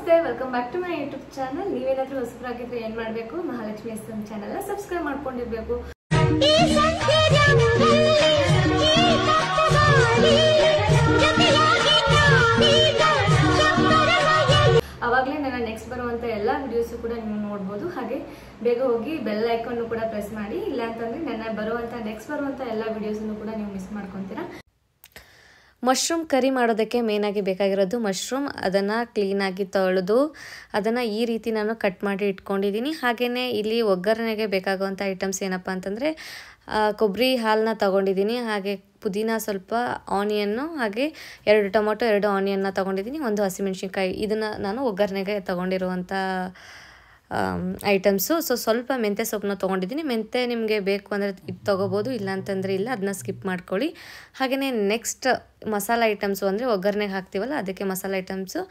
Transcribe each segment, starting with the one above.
ನಮಸ್ತೆ, welcome back to my YouTube channel. ನೀವೇನಾದ್ರೂ ಹೊಸಬರಾಗಿದ್ರೆ ಏನ್ ಮಾಡಬೇಕು, ಮಹಾಲಕ್ಷ್ಮಿ ಎಸ್ಎಂ ಚಾನಲ್ ಸಬ್ಸ್ಕ್ರೈಬ್ ಮಾಡ್ಕೊಂಡಿರ್ಬೇಕು. ಅವಾಗಲೇ ನನ್ನ ನೆಕ್ಸ್ಟ್ ಬರುವಂತ ಎಲ್ಲ ವಿಡಿಯೋಸ್ ಕೂಡ ನೀವು ನೋಡ್ಬೋದು. ಹಾಗೆ ಬೇಗ ಹೋಗಿ ಬೆಲ್ ಐಕಾನ್ ಕೂಡ ಪ್ರೆಸ್ ಮಾಡಿ, ಇಲ್ಲ ಅಂತಂದ್ರೆ ನನ್ನ ನೆಕ್ಸ್ಟ್ ಬರುವಂತ ಎಲ್ಲ ವಿಡಿಯೋಸ್ ಕೂಡ ನೀವು ಮಿಸ್ ಮಾಡ್ಕೊಂತೀರಾ. ಮಶ್ರೂಮ್ ಕರಿ ಮಾಡೋದಕ್ಕೆ ಮೇನಾಗಿ ಬೇಕಾಗಿರೋದು ಮಶ್ರೂಮ್. ಅದನ್ನು ಕ್ಲೀನಾಗಿ ತೊಳೆದು ಅದನ್ನು ಈ ರೀತಿ ನಾನು ಕಟ್ ಮಾಡಿ ಇಟ್ಕೊಂಡಿದ್ದೀನಿ. ಹಾಗೆಯೇ ಇಲ್ಲಿ ಒಗ್ಗರಣೆಗೆ ಬೇಕಾಗುವಂಥ ಐಟಮ್ಸ್ ಏನಪ್ಪ ಅಂತಂದರೆ ಕೊಬ್ಬರಿ ಹಾಲನ್ನ ತೊಗೊಂಡಿದ್ದೀನಿ, ಹಾಗೆ ಪುದೀನ, ಸ್ವಲ್ಪ ಆನಿಯನ್ನು, ಹಾಗೆ 2 ಟೊಮೊಟೊ, 2 ಆನಿಯನ್ನ ತೊಗೊಂಡಿದ್ದೀನಿ, 1 ಹಸಿಮೆಣ್ಸಿನ್ಕಾಯಿ. ಇದನ್ನು ನಾನು ಒಗ್ಗರಣೆಗೆ ತೊಗೊಂಡಿರುವಂಥ ಐಟಮ್ಸು. ಸ್ವಲ್ಪ ಮೆಂತ್ಯ ಸೊಪ್ಪನ್ನ ತೊಗೊಂಡಿದ್ದೀನಿ. ಮೆಂತ್ಯ ನಿಮಗೆ ಬೇಕು ಅಂದರೆ ಇದು ತೊಗೋಬೋದು, ಇಲ್ಲ ಅಂತಂದರೆ ಇಲ್ಲ, ಅದನ್ನ ಸ್ಕಿಪ್ ಮಾಡ್ಕೊಳ್ಳಿ. ಹಾಗೆಯೇ ನೆಕ್ಸ್ಟ್ ಮಸಾಲ ಐಟಮ್ಸು ಅಂದರೆ ಒಗ್ಗರಣೆಗೆ ಹಾಕ್ತೀವಲ್ಲ ಅದಕ್ಕೆ ಮಸಾಲ ಐಟಮ್ಸು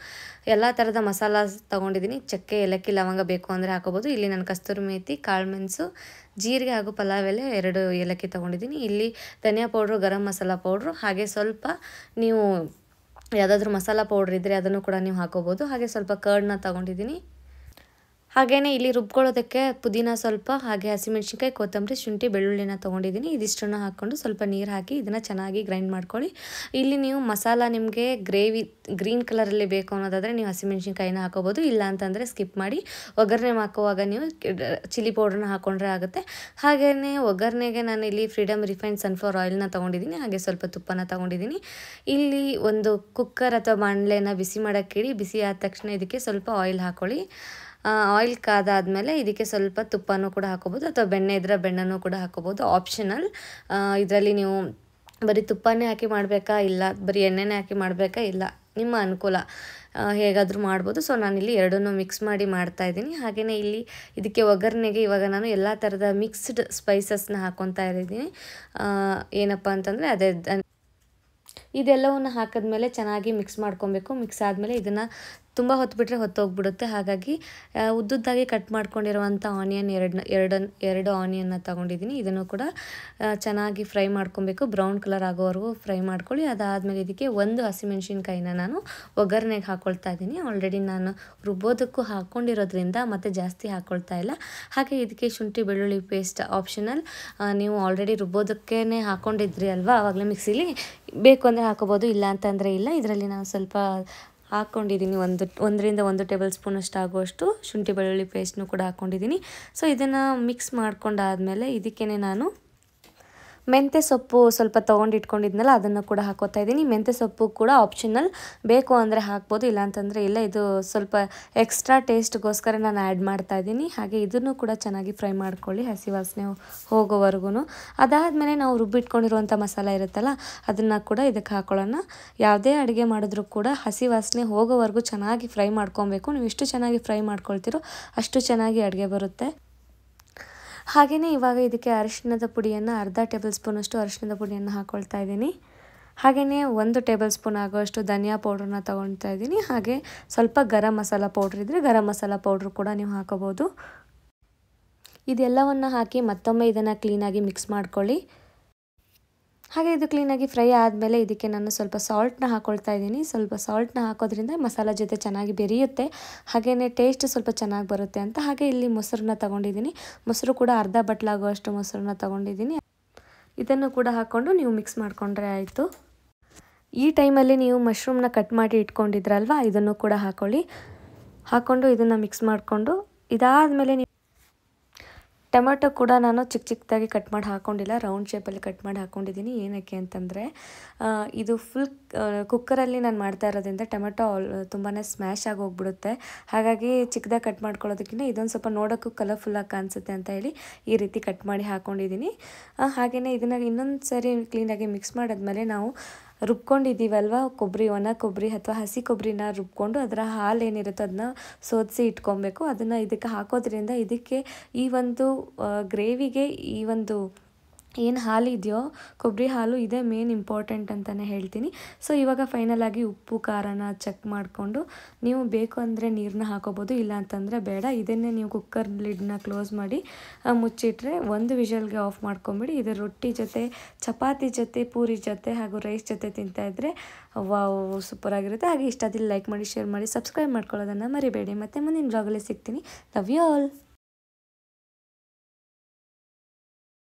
ಎಲ್ಲ ಥರದ ಮಸಾಲ ತೊಗೊಂಡಿದ್ದೀನಿ. ಚಕ್ಕೆ, ಏಲಕ್ಕಿ, ಲವಂಗ ಬೇಕು ಅಂದರೆ ಹಾಕೋಬೋದು. ಇಲ್ಲಿ ನಾನು ಕಸ್ತೂರಿ ಮೇಥಿ, ಕಾಳು ಮೆಣಸು, ಜೀರಿಗೆ ಹಾಗೂ ಪಲಾವ್ ಎಲೆ 2 ಏಲಕ್ಕಿ ತೊಗೊಂಡಿದ್ದೀನಿ. ಇಲ್ಲಿ ಧನಿಯಾ ಪೌಡ್ರು, ಗರಂ ಮಸಾಲ ಪೌಡ್ರು, ಹಾಗೆ ಸ್ವಲ್ಪ ನೀವು ಯಾವುದಾದ್ರೂ ಮಸಾಲ ಪೌಡ್ರ್ ಇದ್ದರೆ ಅದನ್ನು ಕೂಡ ನೀವು ಹಾಕೋಬೋದು. ಹಾಗೆ ಸ್ವಲ್ಪ ಕರ್ಡ್ನ ತೊಗೊಂಡಿದ್ದೀನಿ. ಹಾಗೆಯೇ ಇಲ್ಲಿ ರುಬ್ಕೊಳ್ಳೋದಕ್ಕೆ ಪುದೀನ ಸ್ವಲ್ಪ, ಹಾಗೆ ಹಸಿಮೆಣ್ಸಿನ್ಕಾಯಿ, ಕೊತ್ತಂಬರಿ, ಶುಂಠಿ, ಬೆಳ್ಳುಳ್ಳಿನ ತೊಗೊಂಡಿದ್ದೀನಿ. ಇದಿಷ್ಟನ್ನು ಹಾಕ್ಕೊಂಡು ಸ್ವಲ್ಪ ನೀರು ಹಾಕಿ ಇದನ್ನು ಚೆನ್ನಾಗಿ ಗ್ರೈಂಡ್ ಮಾಡ್ಕೊಳ್ಳಿ. ಇಲ್ಲಿ ನೀವು ಮಸಾಲ ನಿಮಗೆ ಗ್ರೇವಿ ಗ್ರೀನ್ ಕಲರಲ್ಲಿ ಬೇಕು ಅನ್ನೋದಾದರೆ ನೀವು ಹಸಿಮೆಣ್ಸಿನ್ಕಾಯಿನ ಹಾಕೋಬೋದು, ಇಲ್ಲ ಅಂತಂದರೆ ಸ್ಕಿಪ್ ಮಾಡಿ. ಒಗ್ಗರಣೆ ಹಾಕುವಾಗ ನೀವು ಚಿಲ್ಲಿ ಪೌಡ್ರನ್ನ ಹಾಕ್ಕೊಂಡ್ರೆ ಆಗುತ್ತೆ. ಹಾಗೆಯೇ ಒಗ್ಗರಣೆಗೆ ನಾನು ಇಲ್ಲಿ ಫ್ರೀಡಮ್ ರಿಫೈನ್ಡ್ ಸನ್ಫ್ಲವರ್ ಆಯಿಲ್ನ ತೊಗೊಂಡಿದ್ದೀನಿ, ಹಾಗೆ ಸ್ವಲ್ಪ ತುಪ್ಪನ ತೊಗೊಂಡಿದ್ದೀನಿ. ಇಲ್ಲಿ ಒಂದು ಕುಕ್ಕರ್ ಅಥವಾ ಬಾಣಲೆನ ಬಿಸಿ ಮಾಡೋಕ್ಕಿಡಿ. ಬಿಸಿ ಆದ ತಕ್ಷಣ ಇದಕ್ಕೆ ಸ್ವಲ್ಪ ಆಯಿಲ್ ಹಾಕ್ಕೊಳ್ಳಿ. ಆಯಿಲ್ ಕಾದಾದಮೇಲೆ ಇದಕ್ಕೆ ಸ್ವಲ್ಪ ತುಪ್ಪನೂ ಕೂಡ ಹಾಕೋಬೋದು, ಅಥವಾ ಬೆಣ್ಣೆ ಇದ್ದರೆ ಬೆಣ್ಣೆನೂ ಕೂಡ ಹಾಕೋಬೋದು, ಆಪ್ಷನಲ್. ಇದರಲ್ಲಿ ನೀವು ಬರೀ ತುಪ್ಪನೇ ಹಾಕಿ ಮಾಡಬೇಕಾ, ಇಲ್ಲ ಬರೀ ಎಣ್ಣೆನೇ ಹಾಕಿ ಮಾಡಬೇಕಾ, ಇಲ್ಲ ನಿಮ್ಮ ಅನುಕೂಲ, ಹೇಗಾದರೂ ಮಾಡ್ಬೋದು. ಸೊ ನಾನಿಲ್ಲಿ ಎರಡನ್ನೂ ಮಿಕ್ಸ್ ಮಾಡಿ ಮಾಡ್ತಾಯಿದ್ದೀನಿ. ಹಾಗೆಯೇ ಇಲ್ಲಿ ಇದಕ್ಕೆ ಒಗ್ಗರಣೆಗೆ ಇವಾಗ ನಾನು ಎಲ್ಲ ಥರದ ಮಿಕ್ಸ್ಡ್ ಸ್ಪೈಸಸ್ನ ಹಾಕ್ಕೊತಾ ಇದ್ದೀನಿ. ಏನಪ್ಪ ಅಂತಂದರೆ ಅದೇ ಇದೆಲ್ಲವನ್ನು ಹಾಕಿದ್ಮೇಲೆ ಚೆನ್ನಾಗಿ ಮಿಕ್ಸ್ ಮಾಡ್ಕೊಬೇಕು. ಮಿಕ್ಸ್ ಆದಮೇಲೆ ಇದನ್ನು ತುಂಬ ಹೊತ್ತು ಬಿಟ್ಟರೆ ಹೊತ್ತೋಗ್ಬಿಡುತ್ತೆ. ಹಾಗಾಗಿ ಉದ್ದುದ್ದಾಗಿ ಕಟ್ ಮಾಡ್ಕೊಂಡಿರುವಂಥ ಆನಿಯನ್ ಎರಡು ಆನಿಯನ್ನ ತೊಗೊಂಡಿದ್ದೀನಿ. ಇದನ್ನು ಕೂಡ ಚೆನ್ನಾಗಿ ಫ್ರೈ ಮಾಡ್ಕೊಬೇಕು, ಬ್ರೌನ್ ಕಲರ್ ಆಗೋವರೆಗೂ ಫ್ರೈ ಮಾಡ್ಕೊಳ್ಳಿ. ಅದಾದಮೇಲೆ ಇದಕ್ಕೆ 1 ಹಸಿಮೆಣ್ಸಿನ್ಕಾಯಿನ ನಾನು ಒಗ್ಗರಣೆಗೆ ಹಾಕ್ಕೊಳ್ತಾ ಇದ್ದೀನಿ. ಆಲ್ರೆಡಿ ನಾನು ರುಬ್ಬೋದಕ್ಕೂ ಹಾಕ್ಕೊಂಡಿರೋದ್ರಿಂದ ಮತ್ತೆ ಜಾಸ್ತಿ ಹಾಕ್ಕೊಳ್ತಾ ಇಲ್ಲ. ಹಾಗೆ ಇದಕ್ಕೆ ಶುಂಠಿ ಬೆಳ್ಳುಳ್ಳಿ ಪೇಸ್ಟ್ ಆಪ್ಷನಲ್. ನೀವು ಆಲ್ರೆಡಿ ರುಬ್ಬೋದಕ್ಕೇ ಹಾಕ್ಕೊಂಡಿದ್ರಿ ಅಲ್ವಾ, ಆವಾಗಲೇ ಮಿಕ್ಸಿಲಿ, ಬೇಕು ಅಂದರೆ ಹಾಕೋಬೋದು, ಇಲ್ಲ ಅಂತಂದರೆ ಇಲ್ಲ. ಇದರಲ್ಲಿ ನಾನು ಸ್ವಲ್ಪ ಹಾಕ್ಕೊಂಡಿದ್ದೀನಿ, 1ರಿಂದ 1 ಟೇಬಲ್ ಸ್ಪೂನ್ ಅಷ್ಟು ಆಗುವಷ್ಟು ಶುಂಠಿ ಬೆಳ್ಳುಳ್ಳಿ ಪೇಸ್ಟ್ನು ಕೂಡ ಹಾಕ್ಕೊಂಡಿದ್ದೀನಿ. ಸೊ ಇದನ್ನು ಮಿಕ್ಸ್ ಮಾಡ್ಕೊಂಡಾದಮೇಲೆ ಇದಕ್ಕೇ ನಾನು ಮೆಂತ್ಯ ಸೊಪ್ಪು ಸ್ವಲ್ಪ ತೊಗೊಂಡಿಟ್ಕೊಂಡಿದ್ನಲ್ಲ ಅದನ್ನು ಕೂಡ ಹಾಕೋತಾ ಇದ್ದೀನಿ. ಮೆಂತ್ಯ ಸೊಪ್ಪು ಕೂಡ ಆಪ್ಷನಲ್, ಬೇಕು ಅಂದರೆ ಹಾಕ್ಬೋದು, ಇಲ್ಲ ಅಂತಂದರೆ ಇಲ್ಲ. ಇದು ಸ್ವಲ್ಪ ಎಕ್ಸ್ಟ್ರಾ ಟೇಸ್ಟ್ಗೋಸ್ಕರ ನಾನು ಆ್ಯಡ್ ಮಾಡ್ತಾ ಇದ್ದೀನಿ. ಹಾಗೆ ಇದನ್ನು ಕೂಡ ಚೆನ್ನಾಗಿ ಫ್ರೈ ಮಾಡ್ಕೊಳ್ಳಿ, ಹಸಿ ವಾಸನೆ ಹೋಗೋವರೆಗೂ. ಅದಾದಮೇಲೆ ನಾವು ರುಬ್ಬಿಟ್ಕೊಂಡಿರುವಂಥ ಮಸಾಲ ಇರುತ್ತಲ್ಲ ಅದನ್ನು ಕೂಡ ಇದಕ್ಕೆ ಹಾಕೊಳ್ಳೋಣ. ಯಾವುದೇ ಅಡುಗೆ ಮಾಡಿದ್ರೂ ಕೂಡ ಹಸಿ ವಾಸನೆ ಹೋಗೋವರೆಗೂ ಚೆನ್ನಾಗಿ ಫ್ರೈ ಮಾಡ್ಕೊಬೇಕು. ನೀವು ಎಷ್ಟು ಚೆನ್ನಾಗಿ ಫ್ರೈ ಮಾಡ್ಕೊಳ್ತೀರೋ ಅಷ್ಟು ಚೆನ್ನಾಗಿ ಅಡುಗೆ ಬರುತ್ತೆ. ಹಾಗೆಯೇ ಇವಾಗ ಇದಕ್ಕೆ ಅರಿಶಿಣದ ಪುಡಿಯನ್ನು ಅರ್ಧ ಟೇಬಲ್ ಸ್ಪೂನಷ್ಟು ಅರಿಶಿಣದ ಪುಡಿಯನ್ನು ಹಾಕ್ಕೊಳ್ತಾ ಇದ್ದೀನಿ. ಹಾಗೆಯೇ 1 ಟೇಬಲ್ ಸ್ಪೂನ್ ಆಗುವಷ್ಟು ಧನಿಯಾ ಪೌಡ್ರನ್ನ ತೊಗೊಳ್ತಾ ಇದ್ದೀನಿ. ಹಾಗೆ ಸ್ವಲ್ಪ ಗರಂ ಮಸಾಲ ಪೌಡ್ರ್ ಇದ್ದರೆ ಗರಂ ಮಸಾಲ ಪೌಡ್ರು ಕೂಡ ನೀವು ಹಾಕೋಬೋದು. ಇದೆಲ್ಲವನ್ನು ಹಾಕಿ ಮತ್ತೊಮ್ಮೆ ಇದನ್ನು ಕ್ಲೀನಾಗಿ ಮಿಕ್ಸ್ ಮಾಡ್ಕೊಳ್ಳಿ. ಹಾಗೆ ಇದು ಕ್ಲೀನಾಗಿ ಫ್ರೈ ಆದಮೇಲೆ ಇದಕ್ಕೆ ನಾನು ಸ್ವಲ್ಪ ಸಾಲ್ಟ್ನ ಹಾಕ್ಕೊಳ್ತಾ ಇದ್ದೀನಿ. ಸ್ವಲ್ಪ ಸಾಲ್ಟ್ನ ಹಾಕೋದ್ರಿಂದ ಮಸಾಲ ಜೊತೆ ಚೆನ್ನಾಗಿ ಬೆರೆಯುತ್ತೆ, ಹಾಗೆಯೇ ಟೇಸ್ಟ್ ಸ್ವಲ್ಪ ಚೆನ್ನಾಗಿ ಬರುತ್ತೆ ಅಂತ. ಹಾಗೆ ಇಲ್ಲಿ ಮೊಸರನ್ನ ತೊಗೊಂಡಿದ್ದೀನಿ. ಮೊಸರು ಕೂಡ ಅರ್ಧ ಬಟ್ಲಾಗುವಷ್ಟು ಮೊಸರನ್ನ ತೊಗೊಂಡಿದ್ದೀನಿ. ಇದನ್ನು ಕೂಡ ಹಾಕ್ಕೊಂಡು ನೀವು ಮಿಕ್ಸ್ ಮಾಡಿಕೊಂಡ್ರೆ ಆಯಿತು. ಈ ಟೈಮಲ್ಲಿ ನೀವು ಮಶ್ರೂಮ್ನ ಕಟ್ ಮಾಡಿ ಇಟ್ಕೊಂಡಿದ್ರಲ್ವ, ಇದನ್ನು ಕೂಡ ಹಾಕ್ಕೊಂಡು ಇದನ್ನು ಮಿಕ್ಸ್ ಮಾಡಿಕೊಂಡು, ಇದಾದಮೇಲೆ ನೀವು ಟೊಮೆಟೊ ಕೂಡ ನಾನು ಚಿಕ್ಕದಾಗಿ ಕಟ್ ಮಾಡಿ ಹಾಕ್ಕೊಂಡಿಲ್ಲ, ರೌಂಡ್ ಶೇಪಲ್ಲಿ ಕಟ್ ಮಾಡಿ ಹಾಕ್ಕೊಂಡಿದ್ದೀನಿ. ಏನಕ್ಕೆ ಅಂತಂದರೆ ಇದು ಫುಲ್ ಕುಕ್ಕರಲ್ಲಿ ನಾನು ಮಾಡ್ತಾ ಇರೋದ್ರಿಂದ ಟೊಮೆಟೊ ತುಂಬಾ ಸ್ಮ್ಯಾಶ್ ಆಗಿ ಹೋಗ್ಬಿಡುತ್ತೆ. ಹಾಗಾಗಿ ಚಿಕ್ಕದಾಗಿ ಕಟ್ ಮಾಡ್ಕೊಳ್ಳೋದಕ್ಕಿಂತ ಇದೊಂದು ಸ್ವಲ್ಪ ನೋಡೋಕ್ಕೂ ಕಲರ್ಫುಲ್ಲಾಗಿ ಕಾಣಿಸುತ್ತೆ ಅಂತ ಹೇಳಿ ಈ ರೀತಿ ಕಟ್ ಮಾಡಿ ಹಾಕ್ಕೊಂಡಿದ್ದೀನಿ. ಹಾಗೆಯೇ ಇದನ್ನು ಇನ್ನೊಂದು ಸರಿ ಕ್ಲೀನಾಗಿ ಮಿಕ್ಸ್ ಮಾಡಿದ್ಮೇಲೆ ನಾವು ರುಬ್ಕೊಂಡಿದ್ದೀವಲ್ವ ಒಣ ಕೊಬ್ಬರಿ ಅಥವಾ ಹಸಿ ಕೊಬ್ಬರಿನ ರುಬ್ಕೊಂಡು ಅದರ ಹಾಲು ಏನಿರುತ್ತೋ ಅದನ್ನ ಸೋದಿಸಿ ಇಟ್ಕೊಬೇಕು. ಅದನ್ನು ಇದಕ್ಕೆ ಹಾಕೋದ್ರಿಂದ ಇದಕ್ಕೆ ಈ ಒಂದು ಗ್ರೇವಿಗೆ ಈ ಒಂದು ಏನು ಹಾಲಿದೆಯೋ ಕೊಬ್ಬರಿ ಹಾಲು ಇದೇ ಮೇನ್ ಇಂಪಾರ್ಟೆಂಟ್ ಅಂತಲೇ ಹೇಳ್ತೀನಿ. ಸೊ ಇವಾಗ ಫೈನಲಾಗಿ ಉಪ್ಪು ಖಾರನ ಚೆಕ್ ಮಾಡಿಕೊಂಡು ನೀವು ಬೇಕು ಅಂದರೆ ನೀರನ್ನ ಹಾಕೋಬೋದು, ಇಲ್ಲ ಅಂತಂದರೆ ಬೇಡ. ಇದನ್ನೇ ನೀವು ಕುಕ್ಕರ್ ಲಿಡ್ನ ಕ್ಲೋಸ್ ಮಾಡಿ ಮುಚ್ಚಿಟ್ರೆ 1 ವಿಷಲ್ಗೆ ಆಫ್ ಮಾಡ್ಕೊಂಬಿಡಿ. ಇದು ರೊಟ್ಟಿ ಜೊತೆ, ಚಪಾತಿ ಜೊತೆ, ಪೂರಿ ಜೊತೆ ಹಾಗೂ ರೈಸ್ ಜೊತೆ ತಿಂತಾಯಿದ್ರೆ ವಾವ್ ಸೂಪರಾಗಿರುತ್ತೆ. ಹಾಗೆ ಇಷ್ಟ ಆದಲ್ಲಿ ಲೈಕ್ ಮಾಡಿ, ಶೇರ್ ಮಾಡಿ, ಸಬ್ಸ್ಕ್ರೈಬ್ ಮಾಡ್ಕೊಳ್ಳೋದನ್ನು ಮರಿಬೇಡಿ. ಮತ್ತು ಮುಂದಿನ ವ್ಲಾಗಲ್ಲಿ ಸಿಗ್ತೀನಿ. Love you all.